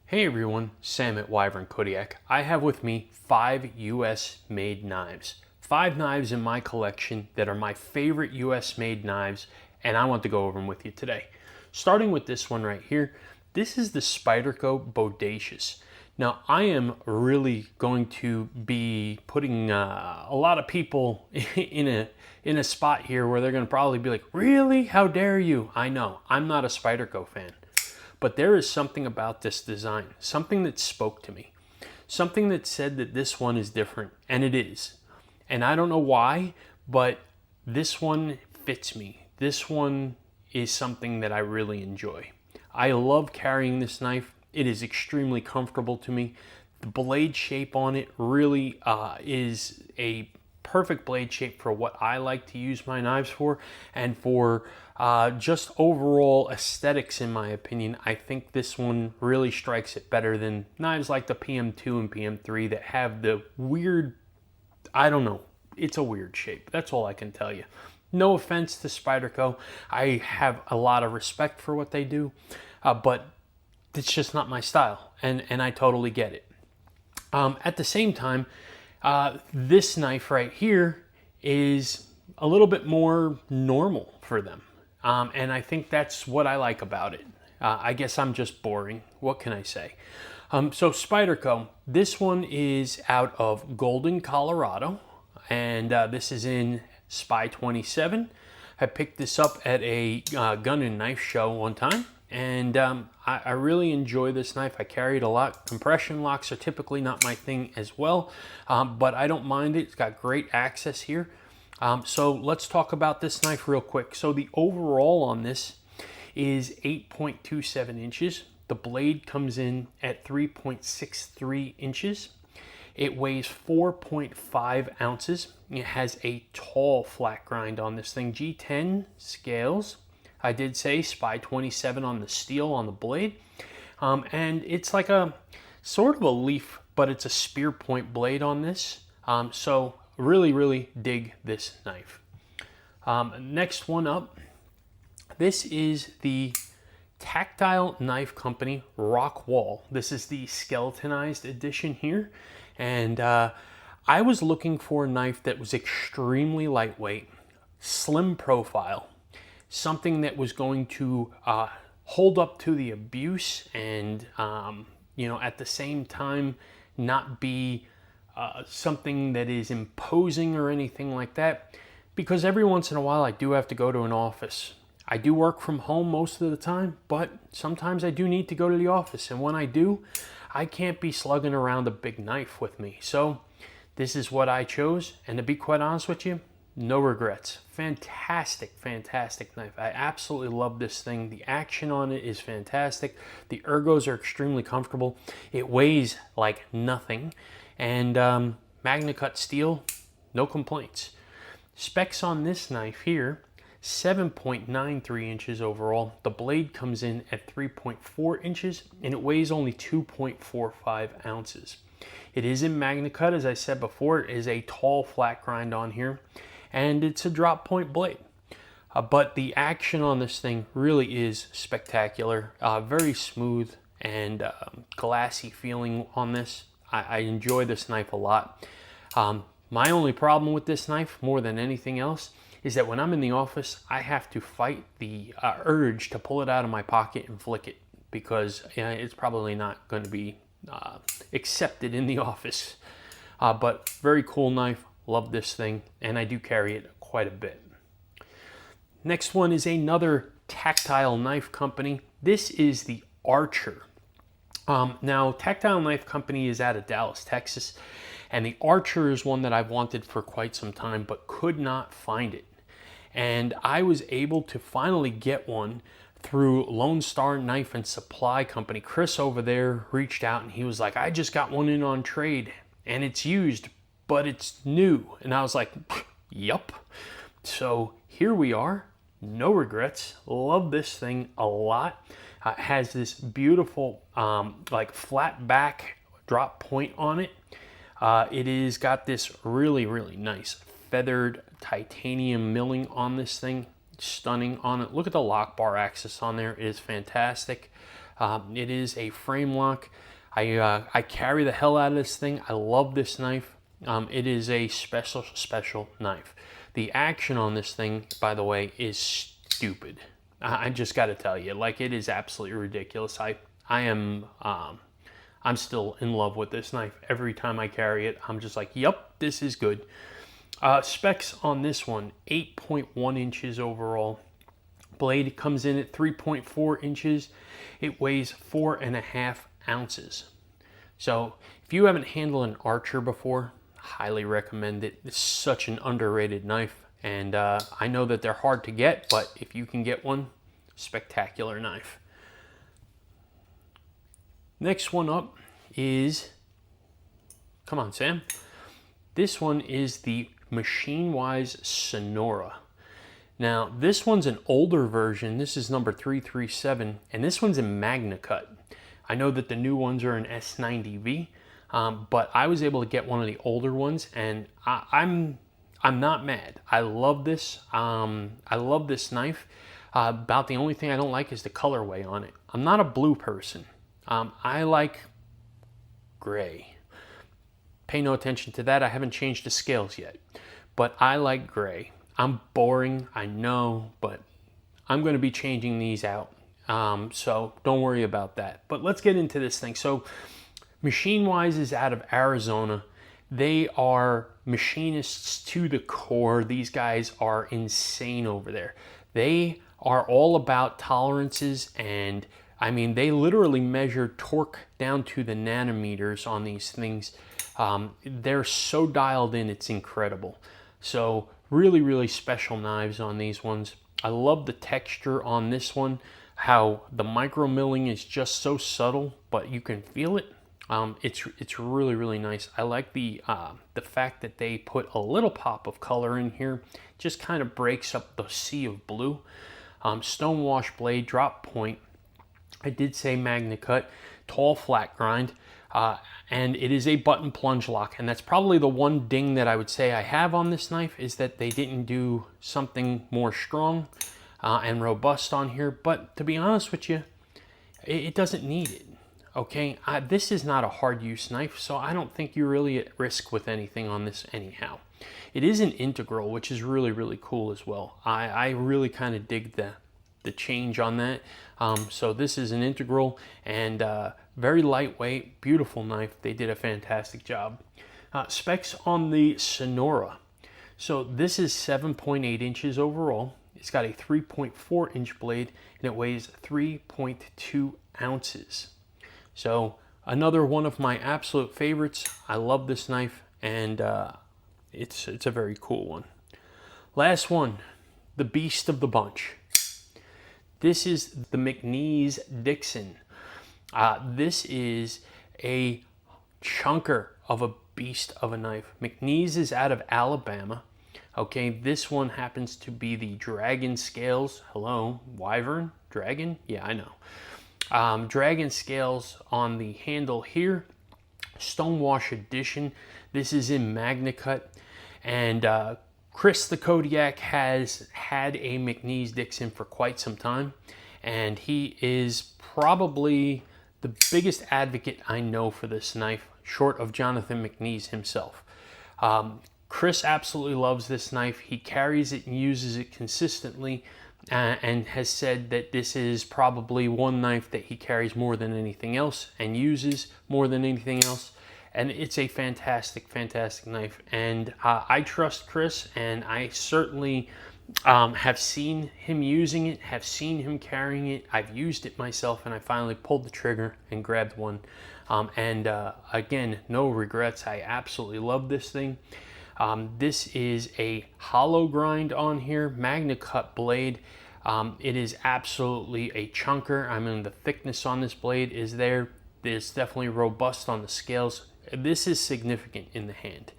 Hey everyone, Sam at Wyvern Kodiak. I have with me 5 US made knives. 5 knives in my collection that are my favorite US made knives, and I want to go over them with you today. Starting with this one right here, this is the Spyderco Bodacious. Now I am really going to be putting a lot of people in a spot here where they're going to probably be like, really? How dare you? I know, I'm not a Spyderco fan. But there is something about this design, something that spoke to me, something that said that this one is different, and it is. And I don't know why, but this one fits me. This one is something that I really enjoy. I love carrying this knife. It is extremely comfortable to me. The blade shape on it really is a perfect blade shape for what I like to use my knives for, and for just overall aesthetics. In my opinion, I think this one really strikes it better than knives like the PM2 and PM3 that have the weird, I don't know, it's a weird shape. That's all I can tell you. No offense to Spyderco, I have a lot of respect for what they do, but it's just not my style, and I totally get it. At the same time, this knife right here is a little bit more normal for them. And I think that's what I like about it. I guess I'm just boring. What can I say? So Spyderco, this one is out of Golden, Colorado. And this is in Spy 27. I picked this up at a gun and knife show one time. And I really enjoy this knife. I carry it a lot. Compression locks are typically not my thing as well, but I don't mind it. It's got great access here. So let's talk about this knife real quick. So the overall on this is 8.27 inches. The blade comes in at 3.63 inches. It weighs 4.5 ounces. It has a tall flat grind on this thing. G10 scales. I did say Spy 27 on the steel on the blade. And it's like a sort of a leaf, but it's a spear point blade on this. So really dig this knife. Next one up, this is the Tactile Knife Company Rockwall. This is the skeletonized edition here, and I was looking for a knife that was extremely lightweight, slim profile, something that was going to hold up to the abuse, and at the same time not be something that is imposing or anything like that, because every once in a while I do have to go to an office. I do work from home most of the time, but sometimes I do need to go to the office, and when I do, I can't be slugging around a big knife with me. So this is what I chose, and to be quite honest with you, no regrets. Fantastic knife. I absolutely love this thing. The action on it is fantastic. The ergos are extremely comfortable. It weighs like nothing. And MagnaCut steel, no complaints. Specs on this knife here, 7.93 inches overall. The blade comes in at 3.4 inches, and it weighs only 2.45 ounces. It is in MagnaCut, as I said before. It is a tall flat grind on here, and it's a drop point blade. But the action on this thing really is spectacular. Very smooth and glassy feeling on this. I enjoy this knife a lot. My only problem with this knife, more than anything else, is that when I'm in the office, I have to fight the urge to pull it out of my pocket and flick it, because it's probably not going to be accepted in the office. But very cool knife. Love this thing, and I do carry it quite a bit. Next one is another Tactile Knife Company. This is the Archer. Now, Tactile Knife Company is out of Dallas, Texas, and the Archer is one that I've wanted for quite some time, but could not find it. And I was able to finally get one through Lone Star Knife and Supply Company. Chris over there reached out, and he was like, I just got one in on trade, and it's used, but it's new. And I was like, yup. So here we are. No regrets. Love this thing a lot. It has this beautiful like flat back drop point on it. It is got this really nice feathered titanium milling on this thing. Stunning on it. Look at the lock bar axis on there. It is fantastic. It is a frame lock. I carry the hell out of this thing. I love this knife. It is a special knife. The action on this thing, by the way, is stupid. I just got to tell you, like, it is absolutely ridiculous. I'm still in love with this knife. Every time I carry it, I'm just like, yep, this is good. Specs on this one, 8.1 inches overall. Blade comes in at 3.4 inches. It weighs 4.5 ounces. So if you haven't handled an Archer before, highly recommend it. It's such an underrated knife. And I know that they're hard to get, but if you can get one, spectacular knife. Next one up is, come on, Sam. This one is the Machine Wise Sonora. Now, this one's an older version. This is number 337, and this one's in Magna Cut. I know that the new ones are in S90V, but I was able to get one of the older ones, and I'm not mad. I love this. I love this knife. About the only thing I don't like is the colorway on it. I'm not a blue person. I like gray. Pay no attention to that. I haven't changed the scales yet, but I like gray. I'm boring, I know, but I'm going to be changing these out. So don't worry about that. But let's get into this thing. So Machine Wise is out of Arizona. They are machinists to the core. These guys are insane over there. They are all about tolerances, and I mean, they literally measure torque down to the nanometers on these things. They're so dialed in, it's incredible. So really special knives on these ones. I love the texture on this one, how the micro milling is just so subtle, but you can feel it. It's really nice. I like the fact that they put a little pop of color in here. Just kind of breaks up the sea of blue. Stonewash blade, drop point. I did say Magna Cut, tall flat grind, and it is a button plunge lock. And that's probably the one ding that I would say I have on this knife, is that they didn't do something more strong and robust on here. But to be honest with you, it doesn't need it. Okay, this is not a hard use knife, so I don't think you're really at risk with anything on this anyhow. It is an integral, which is really cool as well. I really kind of dig the change on that. So this is an integral, and very lightweight, beautiful knife. They did a fantastic job. Specs on the Sonora. So this is 7.8 inches overall. It's got a 3.4 inch blade, and it weighs 3.2 ounces. So another one of my absolute favorites. I love this knife, and it's a very cool one. Last one, the beast of the bunch. This is the McNeese Dixon. This is a chunker of a beast of a knife. McNeese is out of Alabama. Okay, this one happens to be the Dragon Scales. Hello, Wyvern? Dragon? Yeah, I know. Dragon Scales on the handle here. Stonewash edition. This is in Magna Cut. And Chris the Kodiak has had a McNeese Dixon for quite some time. And he is probably the biggest advocate I know for this knife, short of Jonathan McNeese himself. Chris absolutely loves this knife. He carries it and uses it consistently, and has said that this is probably one knife that he carries more than anything else and uses more than anything else. And it's a fantastic knife. And I trust Chris, and I certainly have seen him using it, have seen him carrying it. I've used it myself, and I finally pulled the trigger and grabbed one. Again, no regrets. I absolutely love this thing. This is a hollow grind on here, Magna Cut blade. It is absolutely a chunker. I mean, the thickness on this blade is there. It's definitely robust on the scales. This is significant in the hand.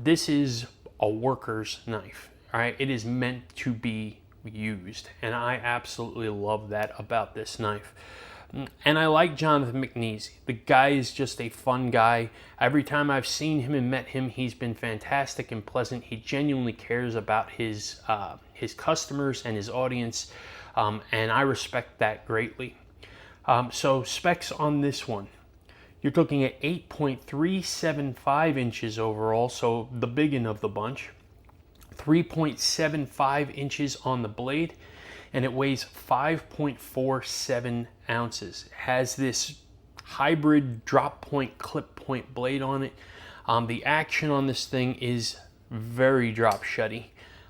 This is a worker's knife. All right, it is meant to be used, and I absolutely love that about this knife. And I like Jonathan McNeese. The guy is just a fun guy. Every time I've seen him and met him, he's been fantastic and pleasant. He genuinely cares about his customers and his audience, and I respect that greatly. So specs on this one. You're looking at 8.375 inches overall, so the big one of the bunch. 3.75 inches on the blade, and it weighs 5.47 ounces. It has this hybrid drop point, clip point blade on it. The action on this thing is very drop shutty.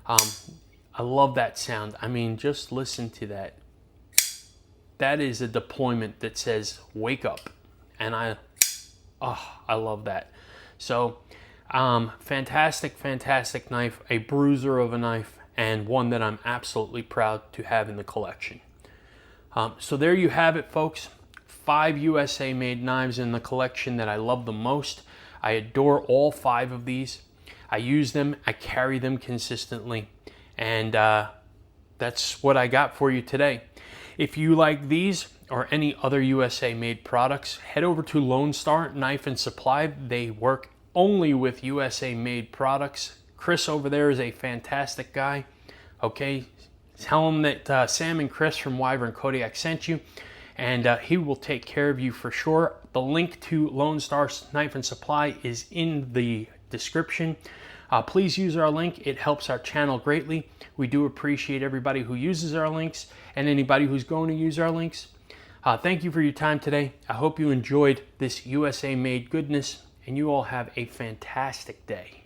I love that sound. I mean, just listen to that. That is a deployment that says wake up, and I love that. So fantastic knife, a bruiser of a knife, and one that I'm absolutely proud to have in the collection. So there you have it, folks. 5 USA made knives in the collection that I love the most. I adore all 5 of these. I use them, I carry them consistently, and that's what I got for you today. If you like these or any other USA made products, head over to Lone Star Knife and Supply. They work only with USA made products. Chris over there is a fantastic guy. Okay, tell him that Sam and Chris from Wyvern Kodiak sent you, and he will take care of you for sure. The link to Lone Star Knife and Supply is in the description. Please use our link. It helps our channel greatly. We do appreciate everybody who uses our links and anybody who's going to use our links. Thank you for your time today. I hope you enjoyed this USA made goodness, and you all have a fantastic day.